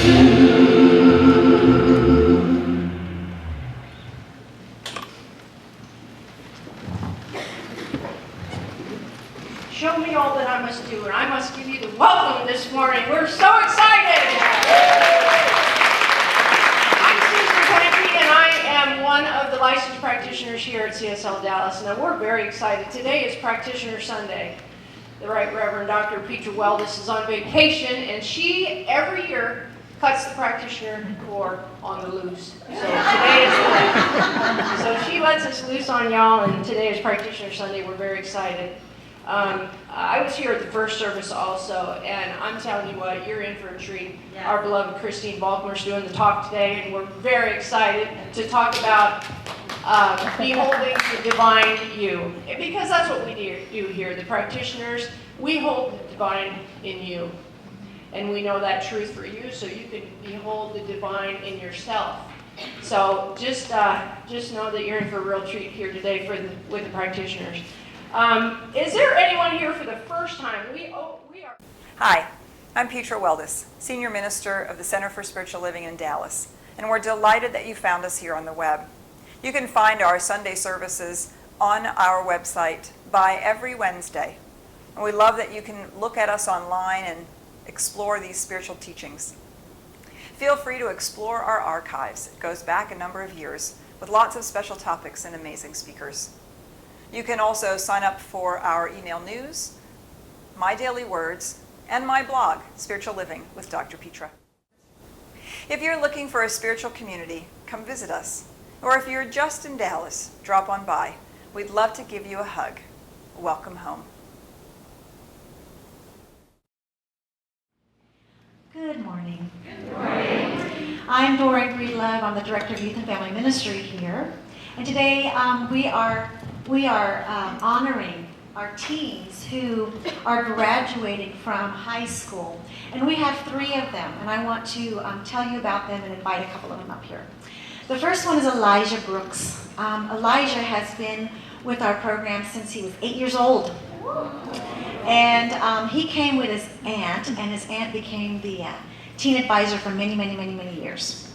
Show me all that I must do, and I must give you the welcome this morning. We're so excited! I'm Susan Pankey, and I am one of the licensed practitioners here at CSLDallas. Now, we're very excited. Today is Practitioner Sunday. The Right Reverend Dr. Petra Weldis is on vacation, and she, every year, cuts the practitioner cord on the loose. So today is loose. So she lets us loose on y'all, and today is Practitioner Sunday. We're very excited. I was here at the first service also, and I'm telling you what, you're in for a treat. Yeah. Our beloved Christine Volkmer is doing the talk today, and we're very excited to talk about beholding the divine you. Because that's what we do here. The practitioners, we hold the divine in you. And we know that truth for you, so you can behold the divine in yourself. So just know that you're in for a real treat here today with the practitioners. Is there anyone here for the first time? We are. Hi, I'm Petra Weldis, Senior Minister of the Center for Spiritual Living in Dallas, and we're delighted that you found us here on the web. You can find our Sunday services on our website by every Wednesday, and we love that you can look at us online and explore these spiritual teachings. Feel free to explore our archives. It goes back a number of years with lots of special topics and amazing speakers. You can also sign up for our email news, My Daily Words, and my blog, Spiritual Living with Dr. Petra. If you're looking for a spiritual community, come visit us. Or if you're just in Dallas, drop on by. We'd love to give you a hug. Welcome home. Good morning. Good morning. I'm Dora Breedlove. I'm the Director of Youth and Family Ministry here. And today we are honoring our teens who are graduating from high school. And we have 3 of them, and I want to tell you about them and invite a couple of them up here. The first one is Elijah Brooks. Elijah has been with our program since he was 8 years old. And he came with his aunt, and his aunt became the teen advisor for many, many, many, many years.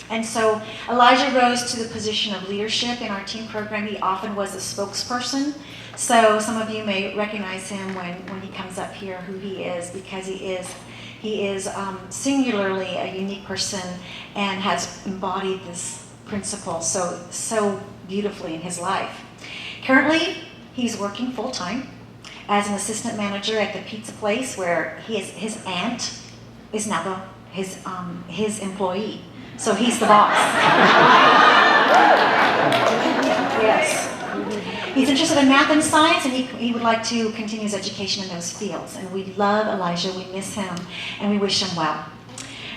And so Elijah rose to the position of leadership in our teen program. He often was a spokesperson. So some of you may recognize him when he comes up here, who he is, because he is singularly a unique person and has embodied this principle so beautifully in his life. Currently, he's working full-time as an assistant manager at the pizza place where his aunt is now his employee. So he's the boss. Yes. He's interested in math and science, and he would like to continue his education in those fields. And we love Elijah, we miss him, and we wish him well.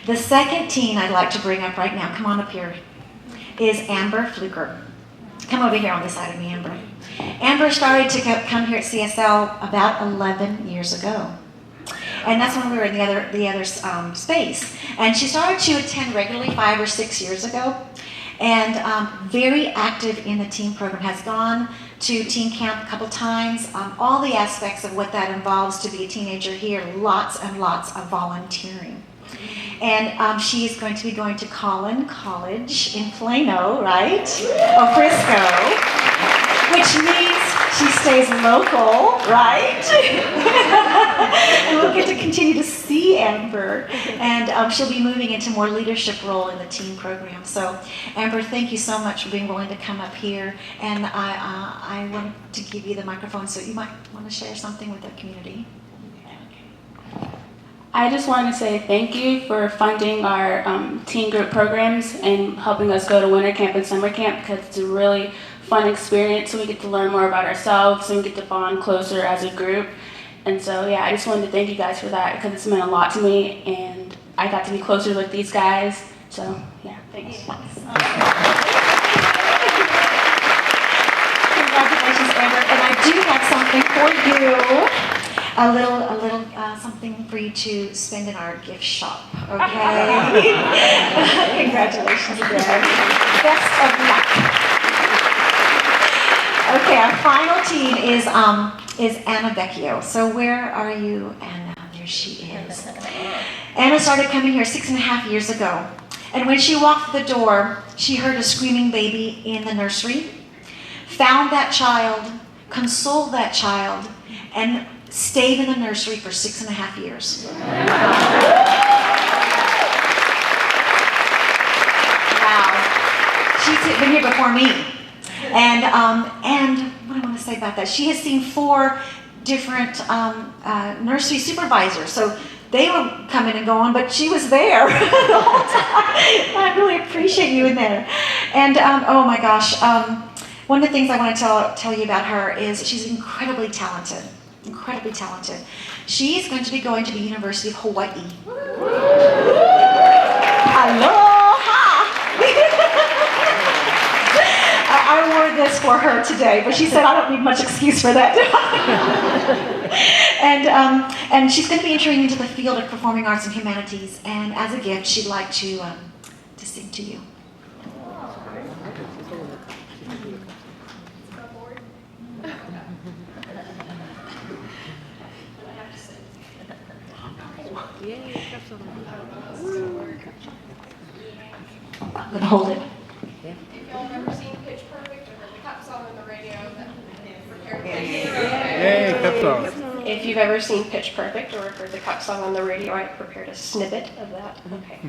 The second teen I'd like to bring up right now, come on up here, is Amber Fluker. Come over here on this side of me, Amber. Amber started to come here at CSL about 11 years ago. And that's when we were in the other space. And she started to attend regularly 5 or 6 years ago. And very active in the teen program, has gone to teen camp a couple times. All the aspects of what that involves to be a teenager here, lots and lots of volunteering. And she is going to be going to Collin College in Plano, right? Or Frisco, which means she stays local, right? And we'll get to continue to see Amber. And she'll be moving into more leadership role in the teen program. So Amber, thank you so much for being willing to come up here. And I want to give you the microphone so you might want to share something with the community. I just want to say thank you for funding our teen group programs and helping us go to winter camp and summer camp, because it's a really fun experience, so we get to learn more about ourselves and we get to bond closer as a group. And so yeah, I just wanted to thank you guys for that, because it's meant a lot to me and I got to be closer with these guys. So yeah, thanks. Congratulations, Amber. And I do have something for you. A little something for you to spend in our gift shop, okay? Congratulations again. Best of luck. Okay, our final teen is Anna Vecchio. So where are you, Anna? here she is. Anna started coming here 6.5 years ago. And when she walked through the door, she heard a screaming baby in the nursery, found that child, consoled that child, and stayed in the nursery for 6.5 years. Wow. She's been here before me. And what do I want to say about that? She has seen 4 different nursery supervisors. So they were coming and going, but she was there the whole time. I really appreciate you in there. And oh my gosh, one of the things I want to tell you about her is she's incredibly talented. Incredibly talented. She's going to be going to the University of Hawaii. Aloha! I wore this for her today, but she said I don't need much excuse for that. And she's going to be entering into the field of performing arts and humanities, and as a gift, she'd like to sing to you. I'm going to hold it. If y'all have ever seen Pitch Perfect or heard the cup song on the radio, Yay, cup song. If you've ever seen Pitch Perfect or heard the cup song on the radio, I prepared a snippet of that. Okay.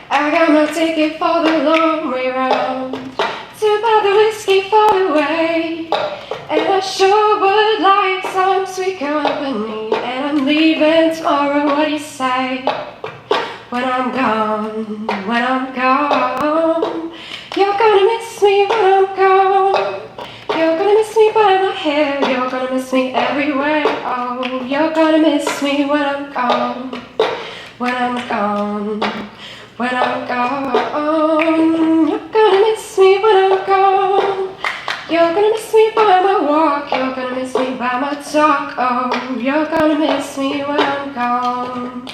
I got my ticket for the long way round to buy the whiskey far away, and I sure would like some sweet company. And I'm leaving tomorrow. What do you say? When I'm gone, when I'm gone, you're gonna miss me when I'm gone. You're gonna miss me by my hair. You're gonna miss me everywhere. Oh, you're gonna miss me when I'm gone. When I'm gone. When I'm gone, you're gonna miss me when I'm gone. You're gonna miss me by my walk. You're gonna miss me by my talk. Oh, you're gonna miss me when I'm gone.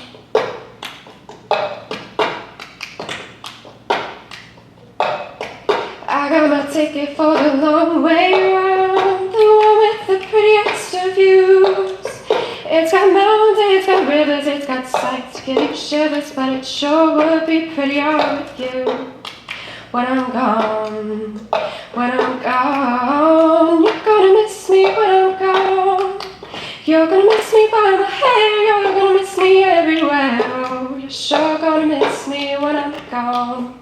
I got my ticket for the long way round, the one with the prettiest of views. It's got mountains, it's got rivers, it's got sights to give you shivers, but it sure would be prettier with you. When I'm gone, when I'm gone, you're gonna miss me when I'm gone. You're gonna miss me by my hair, you're gonna miss me everywhere. Oh, you're sure gonna miss me when I'm gone.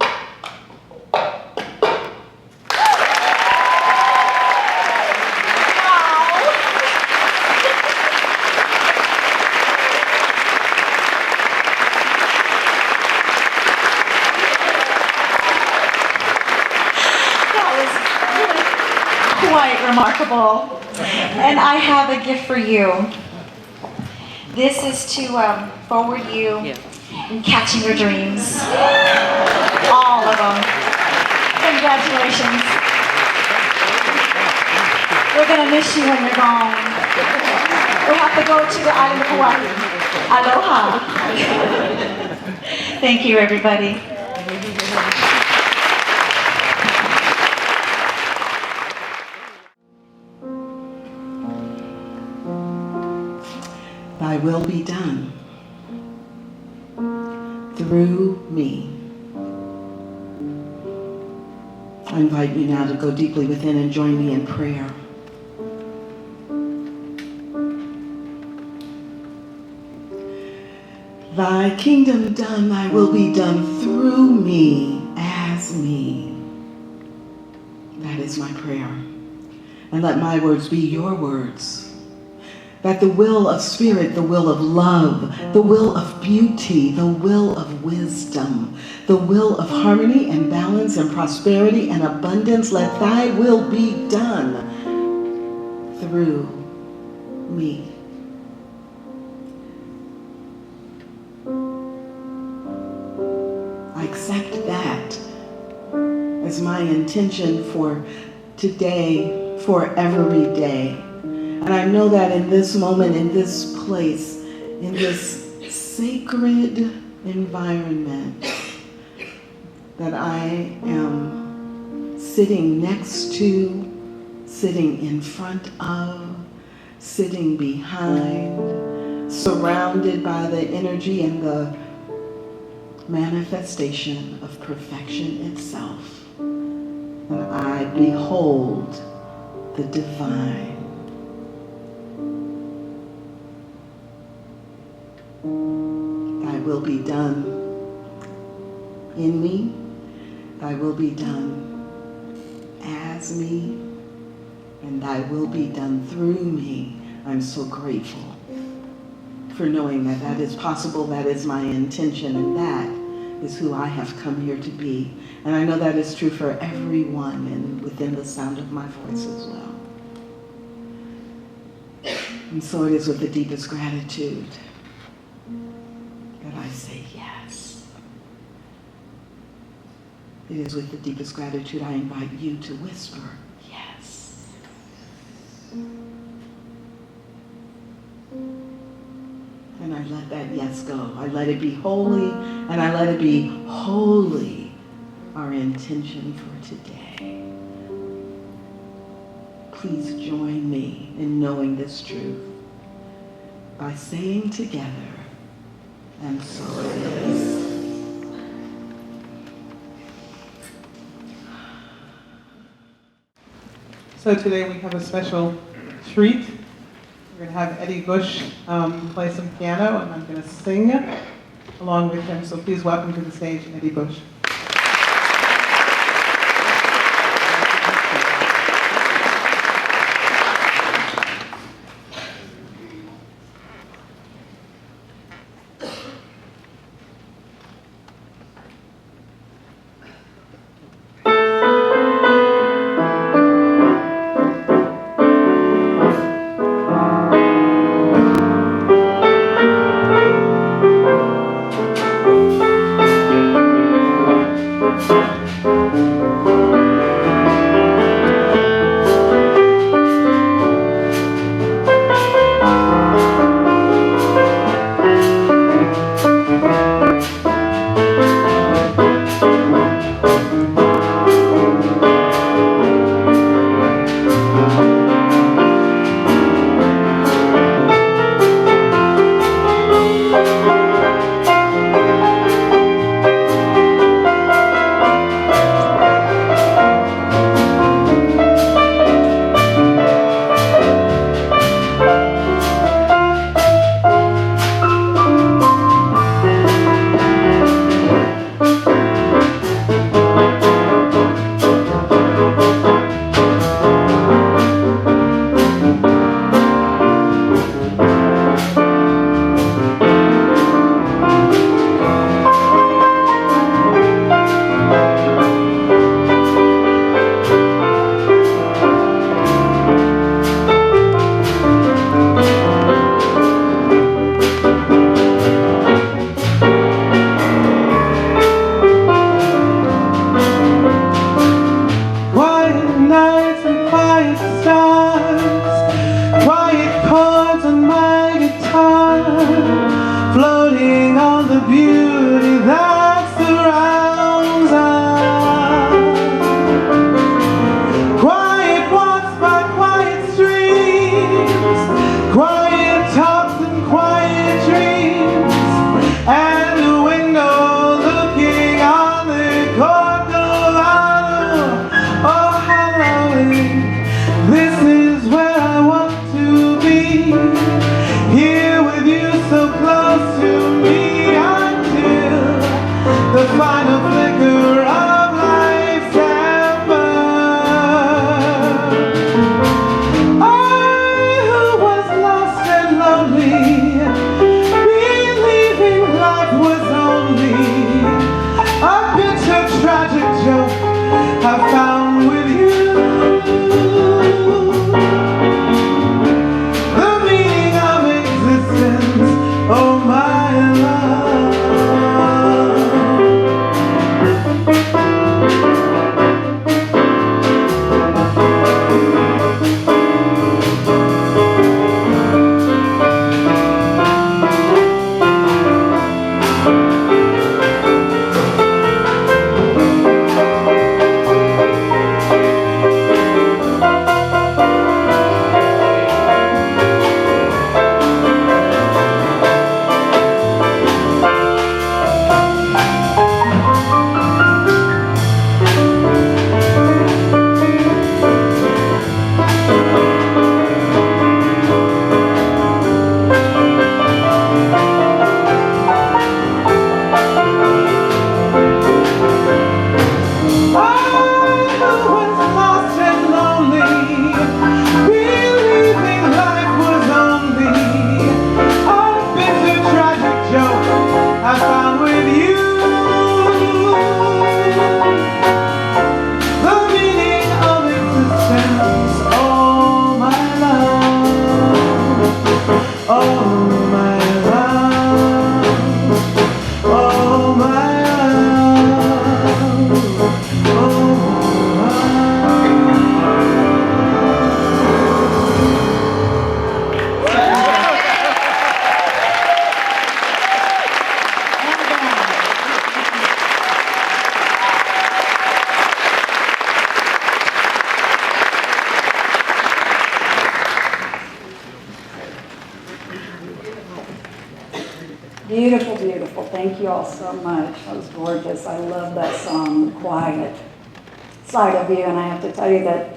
Quite remarkable. And I have a gift for you. This is to forward you in catching your dreams. All of them. Congratulations. We're going to miss you when you're gone. We have to go to the island of Hawaii. Aloha. Thank you, everybody. Thy will be done through me. I invite you now to go deeply within and join me in prayer. Thy kingdom done, thy will be done through me, as me. That is my prayer. And let my words be your words. That the will of spirit, the will of love, the will of beauty, the will of wisdom, the will of harmony and balance and prosperity and abundance, let thy will be done through me. I accept that as my intention for today, for every day. And I know that in this moment, in this place, in this sacred environment that I am sitting next to, sitting in front of, sitting behind, surrounded by the energy and the manifestation of perfection itself. And I behold the divine. Thy will be done in me. Thy will be done as me. And thy will be done through me. I'm so grateful for knowing that that is possible, that is my intention, and that is who I have come here to be. And I know that is true for everyone and within the sound of my voice as well. And so it is with the deepest gratitude that I say yes. It is with the deepest gratitude I invite you to whisper yes. And I let that yes go. I let it be holy, and I let it be wholly our intention for today. Please join me in knowing this truth by saying together, and so it is. So today we have a special treat. We're going to have Eddie Bush play some piano, and I'm going to sing along with him. So please welcome to the stage Eddie Bush. all so much. That was gorgeous. I love that song, The Quiet Side of You. And I have to tell you that,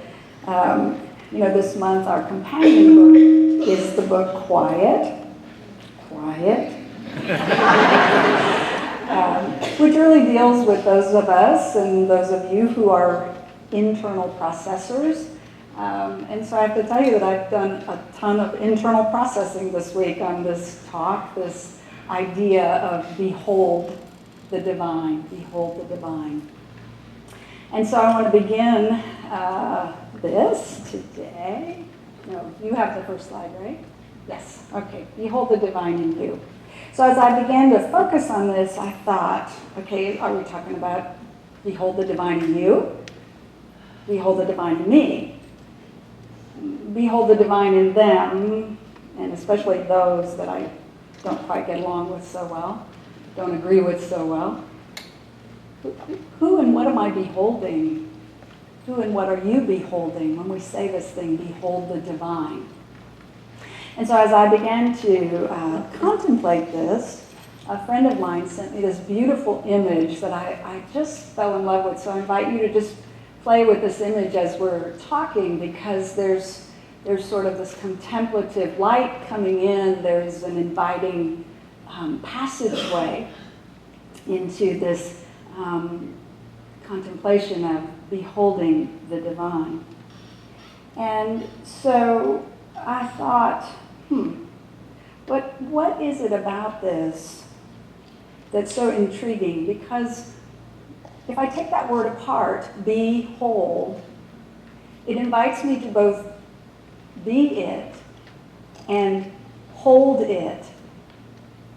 this month our companion book is the book Quiet, which really deals with those of us and those of you who are internal processors. And so I have to tell you that I've done a ton of internal processing this week on this talk, this idea of behold the divine, behold the divine. And so I want to begin this today. No, you have the first slide, right? Yes, okay, behold the divine in you. So as I began to focus on this, I thought, okay, are we talking about behold the divine in you? Behold the divine in me. Behold the divine in them, and especially those that I don't quite get along with so well, don't agree with so well. Who and what am I beholding? Who and what are you beholding when we say this thing, behold the divine? And so as I began to contemplate this, a friend of mine sent me this beautiful image that I just fell in love with. So I invite you to just play with this image as we're talking, because there's sort of this contemplative light coming in. There's an inviting passageway into this contemplation of beholding the divine. And so I thought, but what is it about this that's so intriguing? Because if I take that word apart, behold, it invites me to both be it and hold it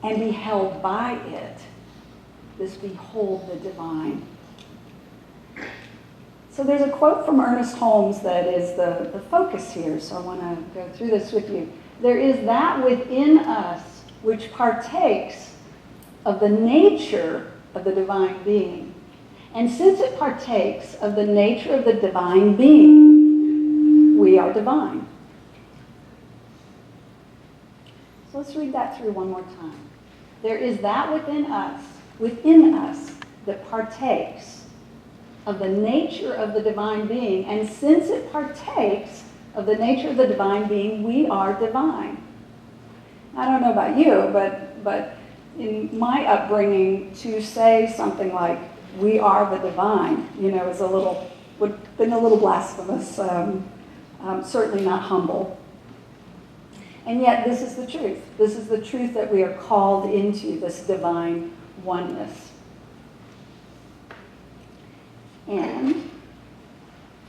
and be held by it. This behold the divine. So there's a quote from Ernest Holmes that is the focus here, so I want to go through this with you. There is that within us which partakes of the nature of the divine being. And since it partakes of the nature of the divine being, we are divine. So let's read that through one more time. There is that within us that partakes of the nature of the divine being. And since it partakes of the nature of the divine being, we are divine. I don't know about you, but in my upbringing, to say something like, we are the divine, would have been a little blasphemous, certainly not humble. And yet this is the truth. This is the truth that we are called into, this divine oneness. And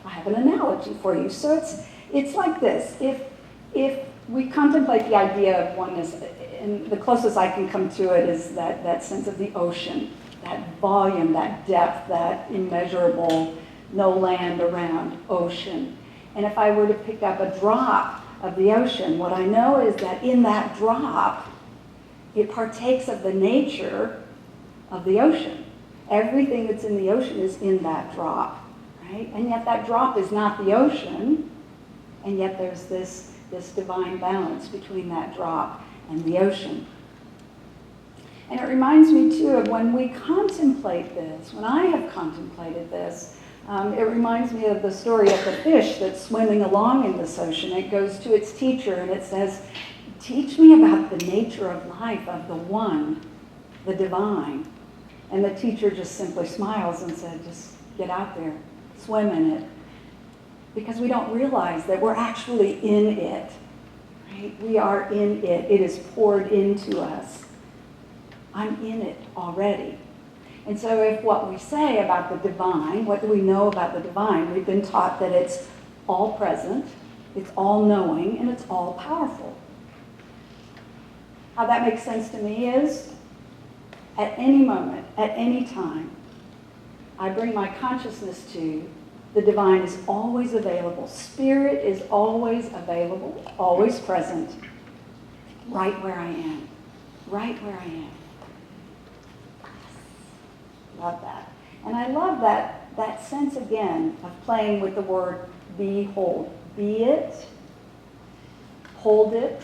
I have an analogy for you. So it's like this. If we contemplate the idea of oneness, and the closest I can come to it is that sense of the ocean, that volume, that depth, that immeasurable, no land around ocean. And if I were to pick up a drop of the ocean, what I know is that in that drop, it partakes of the nature of the ocean. Everything that's in the ocean is in that drop, right? And yet that drop is not the ocean, and yet there's this divine balance between that drop and the ocean. And it reminds me, too, of when we contemplate this, when I have contemplated this, it reminds me of the story of the fish that's swimming along in this ocean. It goes to its teacher and it says, teach me about the nature of life, of the one, the divine. And the teacher just simply smiles and said, just get out there, swim in it. Because we don't realize that we're actually in it, right? We are in it. It is poured into us. I'm in it already. And so if what we say about the divine, what do we know about the divine? We've been taught that it's all present, it's all knowing, and it's all powerful. How that makes sense to me is, at any moment, at any time, I bring my consciousness to, the divine is always available. Spirit is always available, always present, right where I am, right where I am. Love that. And I love that sense, again, of playing with the word behold. Be it, hold it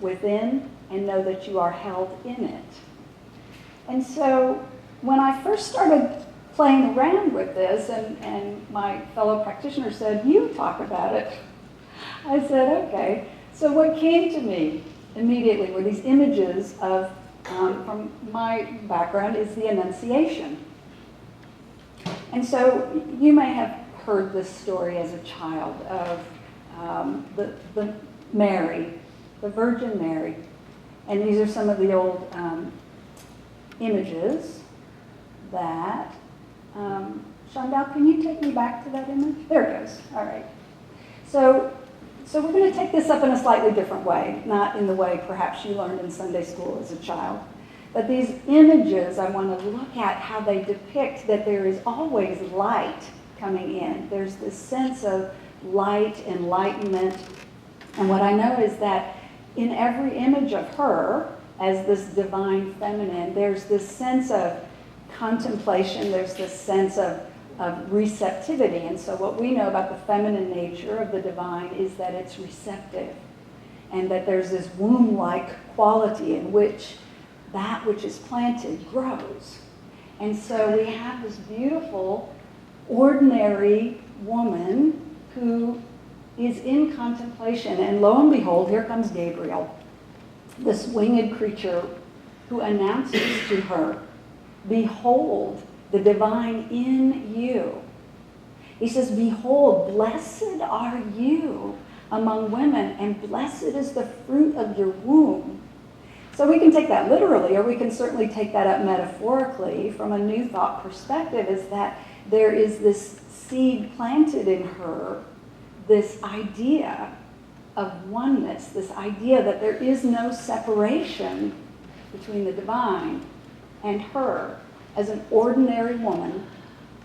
within, and know that you are held in it. And so when I first started playing around with this, and my fellow practitioner said, "You talk about it," I said, okay. So what came to me immediately were these images of, from my background, is the Annunciation. And so you may have heard this story as a child of the Mary, the Virgin Mary. And these are some of the old images that, Shondell, can you take me back to that image? There it goes, all right. So we're going to take this up in a slightly different way, not in the way perhaps you learned in Sunday school as a child. But these images, I want to look at how they depict that there is always light coming in. There's this sense of light, enlightenment. And what I know is that in every image of her, as this divine feminine, there's this sense of contemplation, there's this sense of receptivity. And so what we know about the feminine nature of the divine is that it's receptive, and that there's this womb-like quality in which that which is planted grows. And so we have this beautiful, ordinary woman who is in contemplation, and lo and behold, here comes Gabriel, this winged creature who announces to her, "Behold, the divine in you." He says, "Behold, blessed are you among women, and blessed is the fruit of your womb." So we can take that literally, or we can certainly take that up metaphorically from a New Thought perspective, is that there is this seed planted in her, this idea of oneness, this idea that there is no separation between the divine and her. As an ordinary woman,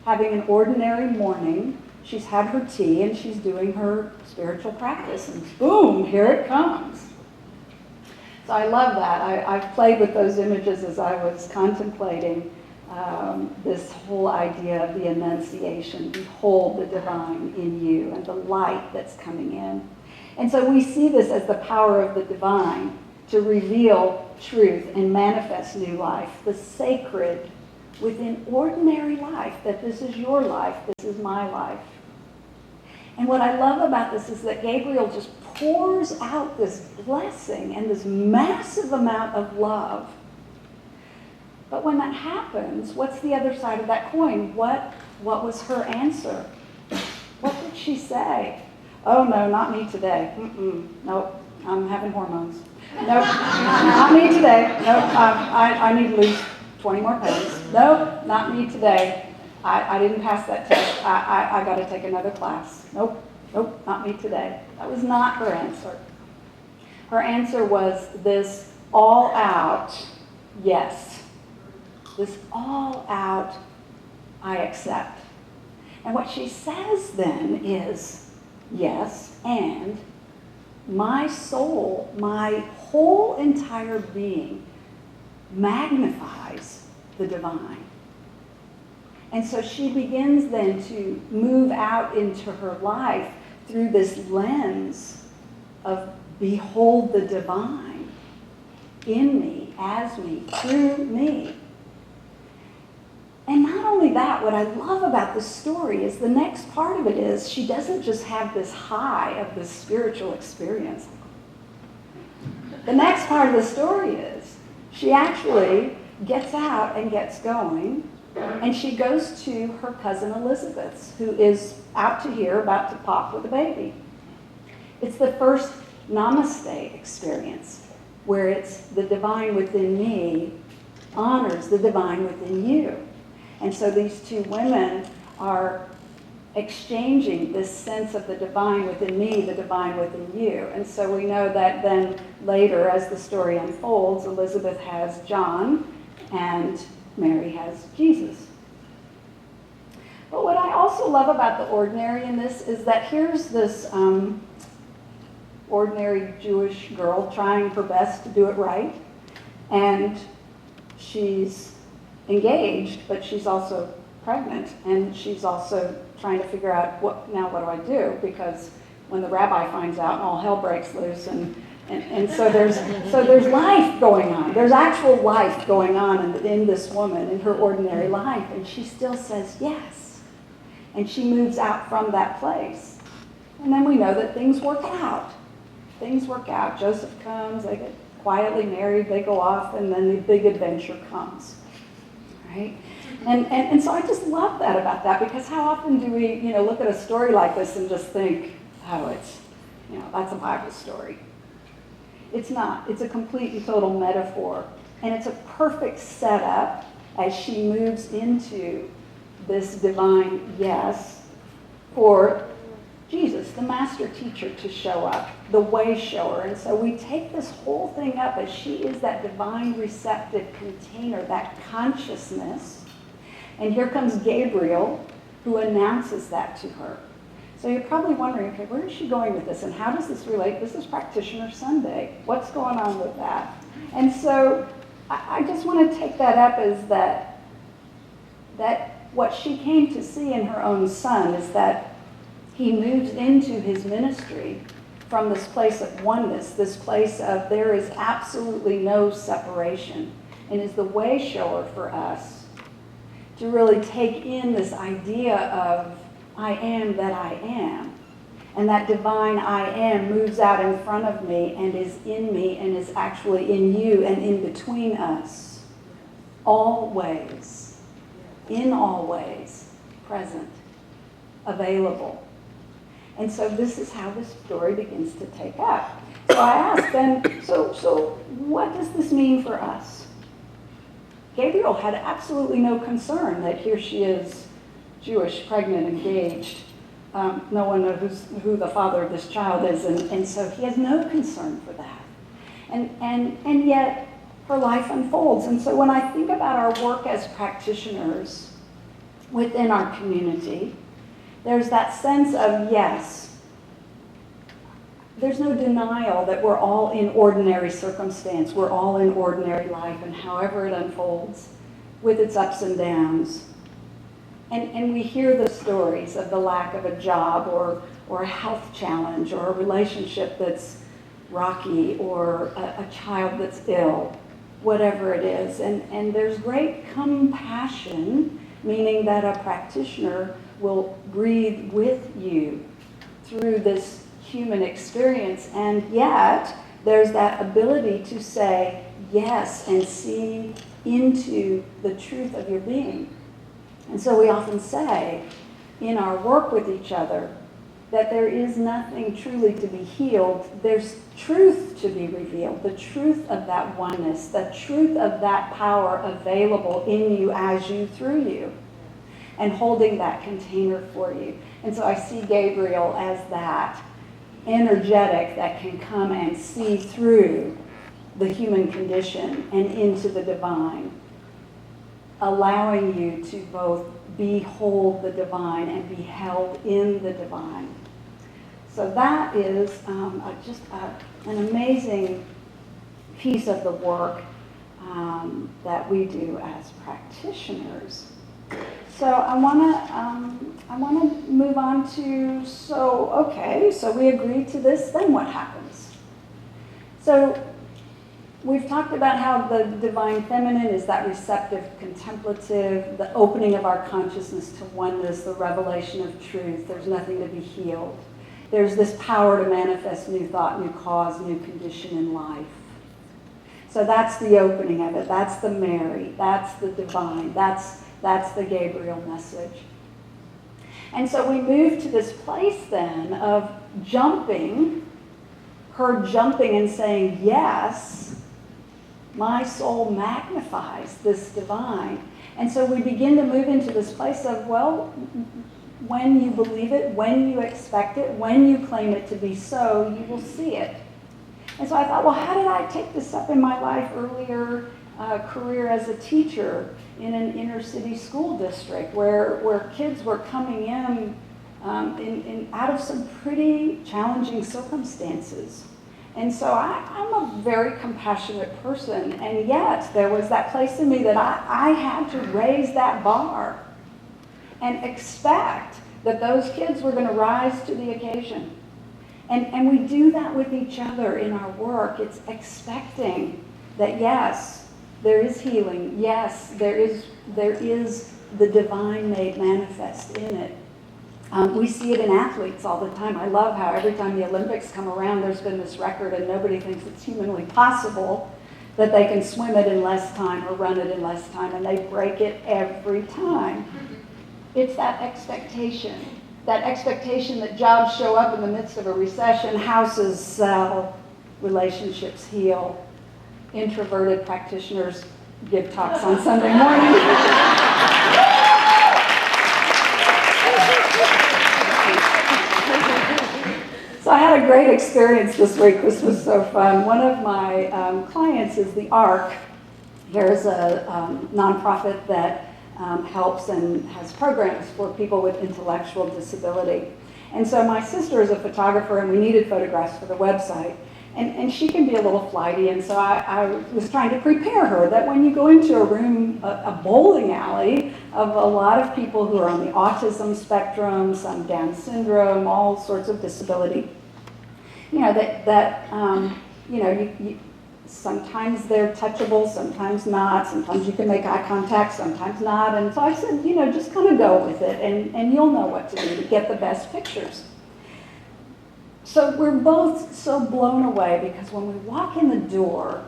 having an ordinary morning, she's had her tea and she's doing her spiritual practice, and boom, here it comes. So I love that. I've played with those images as I was contemplating this whole idea of the Annunciation. Behold the divine in you, and the light that's coming in. And so we see this as the power of the divine to reveal truth and manifest new life, the sacred within ordinary life, that this is your life, this is my life. And what I love about this is that Gabriel just pours out this blessing and this massive amount of love. But when that happens, what's the other side of that coin? What was her answer? What did she say? "Oh no, not me today. Nope, I'm having hormones. Nope, not me today. Nope, I need to lose 20 more pounds. Nope, not me today. I didn't pass that test. I got to take another class. Nope, not me today." That was not her answer. Her answer was this all-out yes. This all-out I accept. And what she says then is, yes, and my soul, my whole entire being magnifies the divine. And so she begins then to move out into her life through this lens of behold the divine in me, as me, through me. And not only that, what I love about this story is the next part of it is she doesn't just have this high of this spiritual experience. The next part of the story is she actually gets out and gets going, and she goes to her cousin Elizabeth's, who is out to here about to pop with a baby. It's the first namaste experience, where it's the divine within me honors the divine within you. And so these two women are exchanging this sense of the divine within me, the divine within you. And so we know that then later, as the story unfolds, Elizabeth has John and Mary has Jesus. But what I also love about the ordinary in this is that here's this ordinary Jewish girl trying her best to do it right. And she's engaged, but she's also pregnant, and she's also trying to figure out what do I do? Because when the rabbi finds out and all hell breaks loose and And so there's life going on. There's actual life going on in this woman, in her ordinary life. And she still says yes. And she moves out from that place. And then we know that things work out. Things work out. Joseph comes, they get quietly married, they go off, and then the big adventure comes. Right? And so I just love that about that, because how often do we, look at a story like this and just think, oh, it's, that's a Bible story. It's not. It's a complete and total metaphor. And it's a perfect setup as she moves into this divine yes for Jesus, the master teacher, to show up, the way shower. And so we take this whole thing up as she is that divine receptive container, that consciousness. And here comes Gabriel, who announces that to her. So you're probably wondering, okay, where is she going with this? And how does this relate? This is Practitioner Sunday. What's going on with that? And so I just want to take that up as that what she came to see in her own son is that he moves into his ministry from this place of oneness, this place of there is absolutely no separation, and is the way shower for us to really take in this idea of I am that I am. And that divine I am moves out in front of me and is in me and is actually in you and in between us. Always, in all ways, present, available. And so this is how the story begins to take up. So I asked then, so what does this mean for us? Gabriel had absolutely no concern that here she is, Jewish, pregnant, engaged. No one knows who the father of this child is, and so he has no concern for that. And yet her life unfolds. And so when I think about our work as practitioners within our community, there's that sense of yes. There's no denial that we're all in ordinary circumstance. We're all in ordinary life, and however it unfolds with its ups and downs. And we hear the stories of the lack of a job or a health challenge or a relationship that's rocky or a child that's ill, whatever it is. And there's great compassion, meaning that a practitioner will breathe with you through this human experience. And yet, there's that ability to say yes and see into the truth of your being. And so we often say in our work with each other that there is nothing truly to be healed. There's truth to be revealed, the truth of that oneness, the truth of that power available in you, as you, through you, and holding that container for you. And so I see Gabriel as that energetic that can come and see through the human condition and into the divine, allowing you to both behold the divine and be held in the divine. So that is just an amazing piece of the work that we do as practitioners. So I want to move on to, so we agree to this, then what happens? So we've talked about how the divine feminine is that receptive, contemplative, the opening of our consciousness to oneness, the revelation of truth. There's nothing to be healed. There's this power to manifest new thought, new cause, new condition in life. So that's the opening of it. That's the Mary. That's the divine. That's the Gabriel message. And so we move to this place then of her jumping and saying, yes, my soul magnifies this divine. And so we begin to move into this place of, well, when you believe it, when you expect it, when you claim it to be so, you will see it. And so I thought, well, how did I take this up in my life earlier career as a teacher in an inner city school district where kids were coming in out of some pretty challenging circumstances. And so I'm a very compassionate person, and yet there was that place in me that I had to raise that bar and expect that those kids were going to rise to the occasion And we do that with each other in our work. It's expecting that, yes, there is healing. Yes, there is the divine made manifest in it. We see it in athletes all the time. I love how every time the Olympics come around, there's been this record and nobody thinks it's humanly possible that they can swim it in less time or run it in less time, and they break it every time. It's that expectation that jobs show up in the midst of a recession, houses sell, relationships heal, introverted practitioners give talks on Sunday morning. So I had a great experience this week. This was so fun. One of my clients is the ARC. There's a nonprofit that helps and has programs for people with intellectual disability. And so my sister is a photographer, and we needed photographs for the website. And she can be a little flighty, and so I was trying to prepare her that when you go into a room, a bowling alley of a lot of people who are on the autism spectrum, some Down syndrome, all sorts of disability, you know, you sometimes they're touchable, sometimes not, sometimes you can make eye contact, sometimes not. And so I said, you know, just kind of go with it, and you'll know what to do to get the best pictures. So we're both so blown away because when we walk in the door,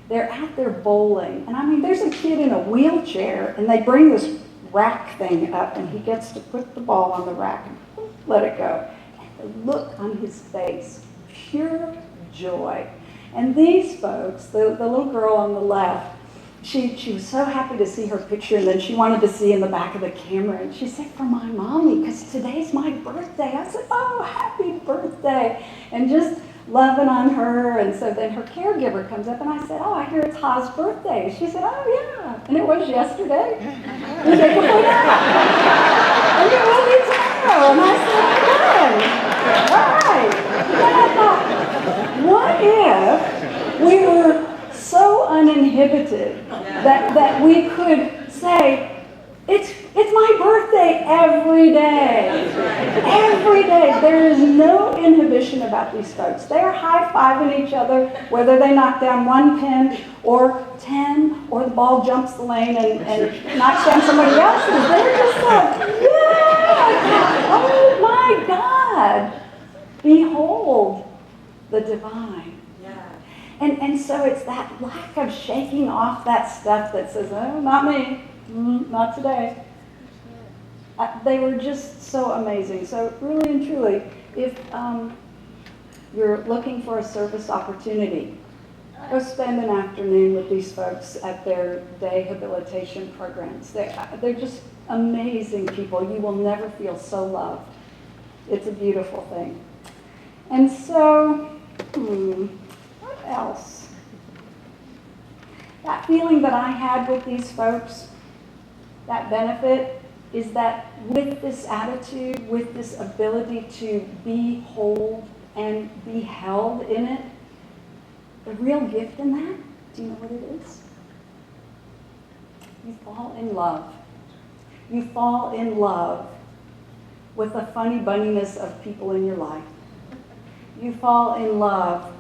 they're out there bowling. And I mean, there's a kid in a wheelchair, and they bring this rack thing up, and he gets to put the ball on the rack and let it go. And the look on his face, pure joy. And these folks, the little girl on the left, she was so happy to see her picture, and then she wanted to see in the back of the camera, and she said, for my mommy, because today's my birthday. I said, oh, happy birthday, and just loving on her. And so then her caregiver comes up, and I said, oh, I hear it's Ha's birthday. She said, oh, yeah, and it was yesterday, the day before that, and it will be tomorrow. And I said, good, all right. And I thought, what if we were so uninhibited that we could say, it's my birthday every day. Every day. There is no inhibition about these folks. They are high-fiving each other, whether they knock down one pin or 10, or the ball jumps the lane and knocks down somebody else's. They're just like, yeah! Oh my God! Behold the divine. And so it's that lack of shaking off that stuff that says, oh, not me, not today. They were just so amazing. So really and truly, if you're looking for a service opportunity, go spend an afternoon with these folks at their day habilitation programs. They're just amazing people. You will never feel so loved. It's a beautiful thing. And so, what else? That feeling that I had with these folks, that benefit, is that with this attitude, with this ability to be whole and be held in it, the real gift in that, do you know what it is? You fall in love. You fall in love with the funny bunniness of people in your life. You fall in love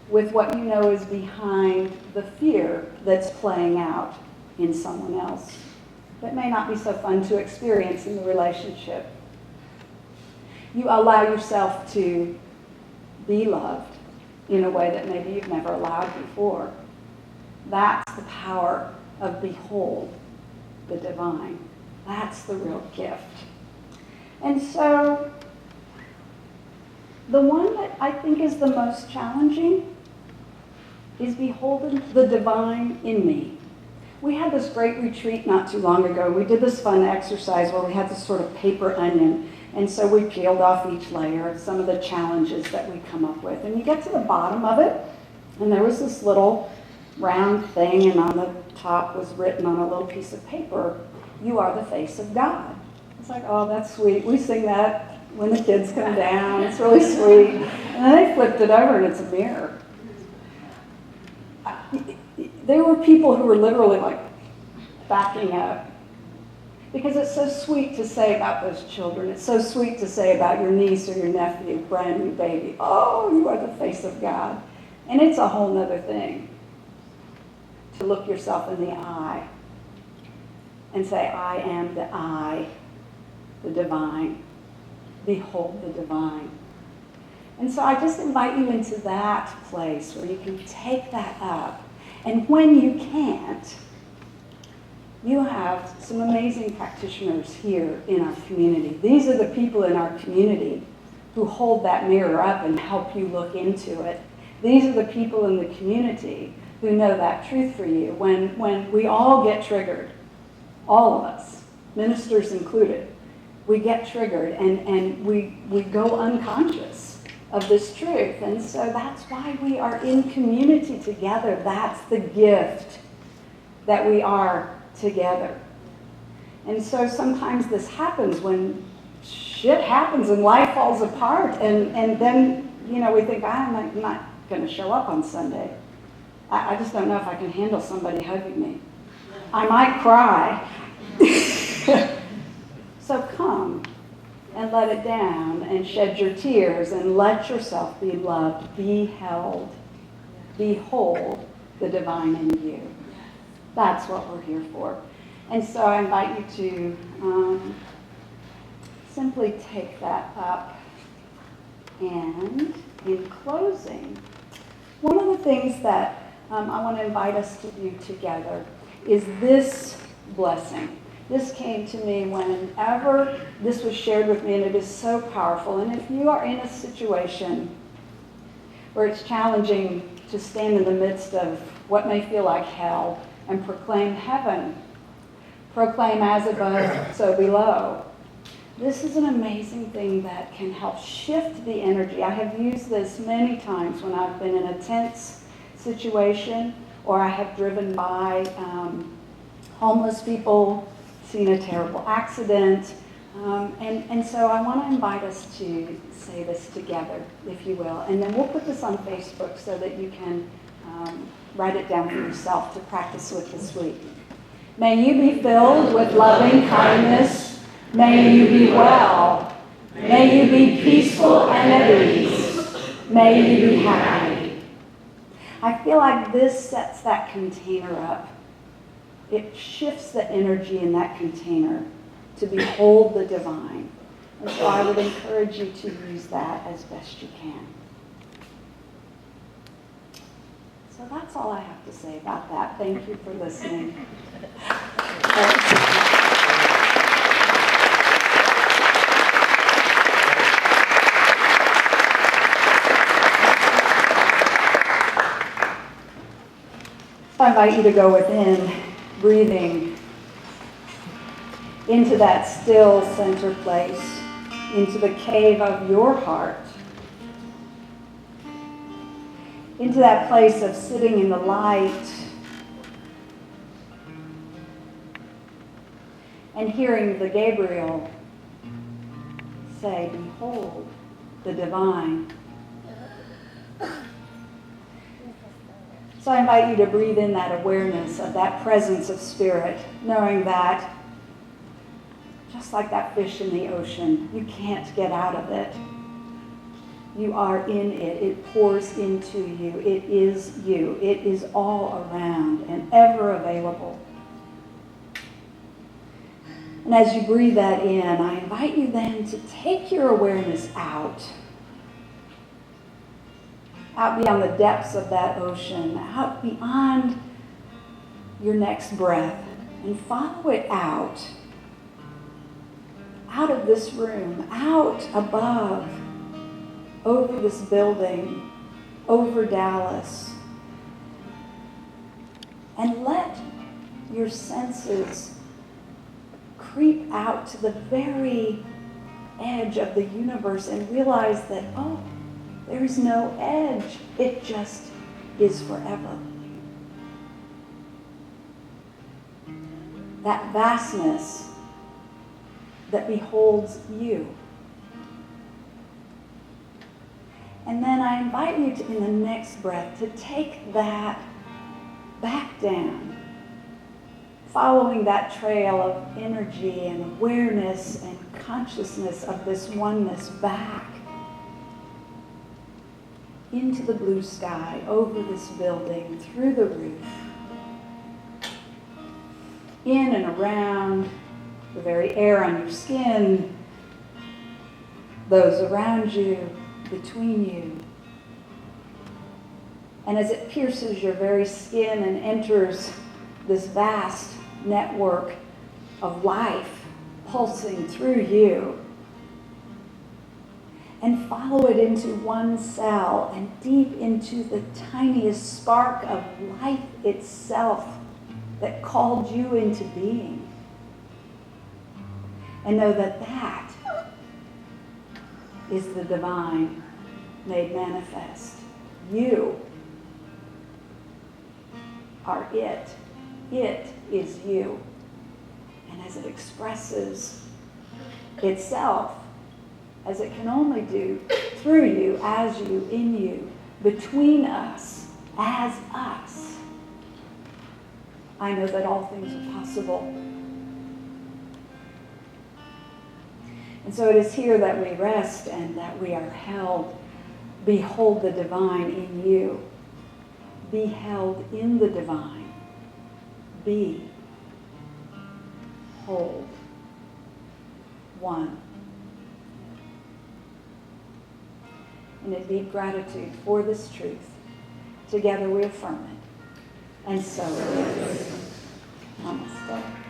with what you know is behind the fear that's playing out in someone else that may not be so fun to experience in the relationship. You allow yourself to be loved in a way that maybe you've never allowed before. That's the power of behold the divine. That's the real gift. And so, the one that I think is the most challenging is beholding the divine in me. We had this great retreat not too long ago. We did this fun exercise where we had this sort of paper onion, and so we peeled off each layer of some of the challenges that we come up with. And you get to the bottom of it, and there was this little round thing, and on the top was written on a little piece of paper, "You are the face of God." It's like, oh, that's sweet. We sing that when the kids come down. It's really sweet. And then they flipped it over, and it's a mirror. There were people who were literally like backing up. Because it's so sweet to say about those children. It's so sweet to say about your niece or your nephew, brand new baby, oh, you are the face of God. And it's a whole nother thing to look yourself in the eye and say, I am the I, the divine. Behold the divine. And so I just invite you into that place where you can take that up. And when you can't, you have some amazing practitioners here in our community. These are the people in our community who hold that mirror up and help you look into it. These are the people in the community who know that truth for you. When we all get triggered, all of us, ministers included, we get triggered and we go unconscious of this truth. And so that's why we are in community together. That's the gift that we are together. And so sometimes this happens when shit happens and life falls apart, and then, we think, I'm not going to show up on Sunday. I just don't know if I can handle somebody hugging me. I might cry. So come and let it down and shed your tears and let yourself be loved, be held, behold the divine in you. That's what we're here for. And so I invite you to simply take that up. And in closing, one of the things that I want to invite us to do together is this blessing. This came to me whenever this was shared with me, and it is so powerful. And if you are in a situation where it's challenging to stand in the midst of what may feel like hell and proclaim heaven, proclaim as above, so below, this is an amazing thing that can help shift the energy. I have used this many times when I've been in a tense situation, or I have driven by homeless people, seen a terrible accident. And so I want to invite us to say this together, if you will. And then we'll put this on Facebook so that you can write it down for yourself to practice with this week. May you be filled with loving kindness. May you be well. May you be peaceful and at ease. May you be happy. I feel like this sets that container up. It shifts the energy in that container to behold the divine. And so I would encourage you to use that as best you can. So that's all I have to say about that. Thank you for listening. I invite you to go within, breathing into that still center place, into the cave of your heart, into that place of sitting in the light and hearing the Gabriel say, behold the divine. So I invite you to breathe in that awareness of that presence of spirit, knowing that just like that fish in the ocean, you can't get out of it. You are in it. It pours into you. It is you. It is all around and ever available. And as you breathe that in, I invite you then to take your awareness out beyond the depths of that ocean, out beyond your next breath, and follow it out of this room, out above, over this building, over Dallas, and let your senses creep out to the very edge of the universe and realize that, oh, there's no edge. It just is forever. That vastness that beholds you. And then I invite you to, in the next breath, to take that back down following that trail of energy and awareness and consciousness of this oneness back into the blue sky, over this building, through the roof, in and around the very air on your skin, those around you, between you. And as it pierces your very skin and enters this vast network of life pulsing through you, and follow it into one cell and deep into the tiniest spark of life itself that called you into being. And know that that is the divine made manifest. You are it. It is you. And as it expresses itself, as it can only do, through you, as you, in you, between us, as us, I know that all things are possible. And so it is here that we rest and that we are held. Behold the divine in you. Be held in the divine. Be. Hold. One. In a deep gratitude for this truth, together we affirm it. And so it is. Namaste.